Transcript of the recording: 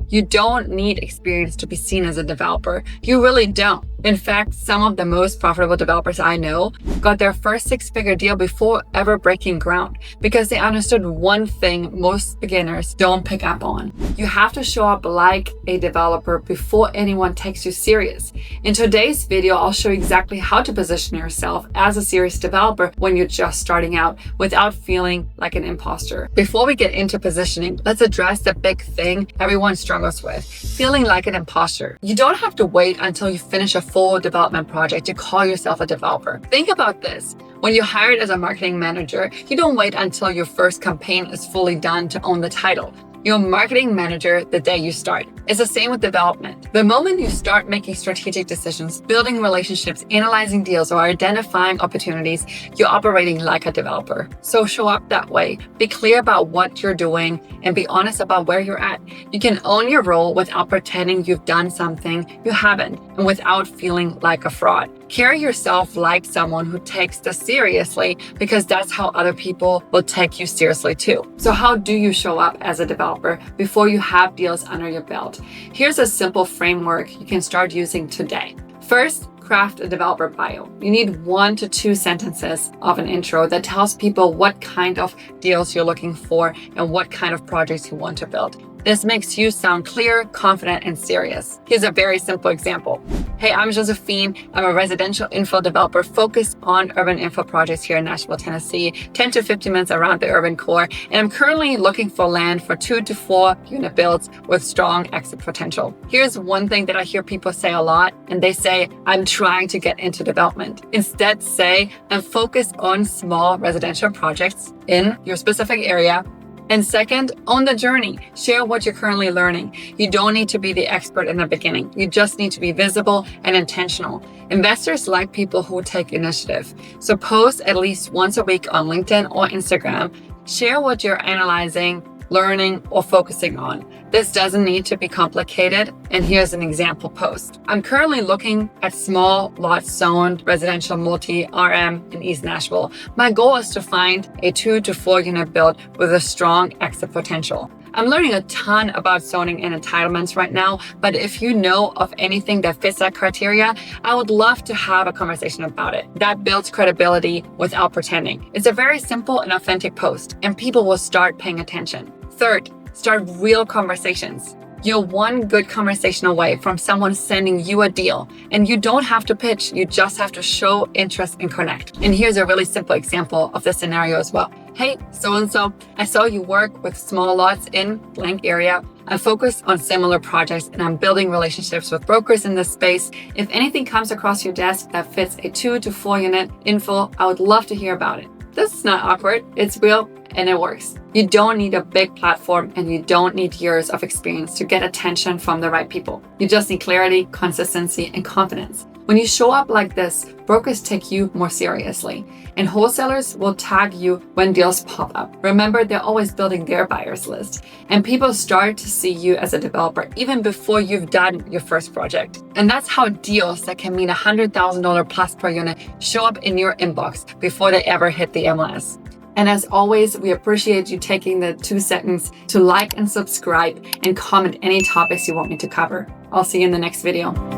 You don't need experience to be seen as a developer. You really don't. In fact, some of the most profitable developers I know got their first six-figure deal before ever breaking ground because they understood one thing most beginners don't pick up on. You have to show up like a developer before anyone takes you serious. In today's video, I'll show you exactly how to position yourself as a serious developer when you're just starting out without feeling like an imposter. Before we get into positioning, let's address the big thing everyone struggles with, feeling like an imposter. You don't have to wait until you finish a full development project to call yourself a developer. Think about this. When you're hired as a marketing manager, you don't wait until your first campaign is fully done to own the title. You're a marketing manager the day you start. It's the same with development. The moment you start making strategic decisions, building relationships, analyzing deals, or identifying opportunities, you're operating like a developer. So show up that way. Be clear about what you're doing and be honest about where you're at. You can own your role without pretending you've done something you haven't and without feeling like a fraud. Carry yourself like someone who takes this seriously because that's how other people will take you seriously too. So how do you show up as a developer before you have deals under your belt? Here's a simple framework you can start using today. First, craft a developer bio. You need 1 to 2 sentences of an intro that tells people what kind of deals you're looking for and what kind of projects you want to build. This makes you sound clear, confident, and serious. Here's a very simple example. Hey, I'm Josephine. I'm a residential info developer focused on urban info projects here in Nashville, Tennessee, 10 to 15 minutes around the urban core. And I'm currently looking for land for 2 to 4 unit builds with strong exit potential. Here's one thing that I hear people say a lot, and they say, I'm trying to get into development. Instead, say, I'm focused on small residential projects in your specific area. And second, own the journey. Share what you're currently learning. You don't need to be the expert in the beginning. You just need to be visible and intentional. Investors like people who take initiative. So post at least once a week on LinkedIn or Instagram. Share what you're analyzing, learning, or focusing on. This doesn't need to be complicated, and here's an example post. I'm currently looking at small lot zoned residential multi-RM in East Nashville. My goal is to find a 2 to 4 unit build with a strong exit potential. I'm learning a ton about zoning and entitlements right now, but if you know of anything that fits that criteria, I would love to have a conversation about it. That builds credibility without pretending. It's a very simple and authentic post, and people will start paying attention. Third, start real conversations. You're one good conversation away from someone sending you a deal, and you don't have to pitch. You just have to show interest and connect. And here's a really simple example of this scenario as well. Hey, so-and-so, I saw you work with small lots in blank area. I'm focused on similar projects and I'm building relationships with brokers in this space. If anything comes across your desk that fits a 2 to 4 unit info, I would love to hear about it. This is not awkward, it's real, and it works. You don't need a big platform and you don't need years of experience to get attention from the right people. You just need clarity, consistency, and confidence. When you show up like this, brokers take you more seriously, and wholesalers will tag you when deals pop up. Remember, they're always building their buyers list, and people start to see you as a developer even before you've done your first project. And that's how deals that can mean $100,000 plus per unit show up in your inbox before they ever hit the MLS. And as always, we appreciate you taking the 2 seconds to like and subscribe and comment any topics you want me to cover. I'll see you in the next video.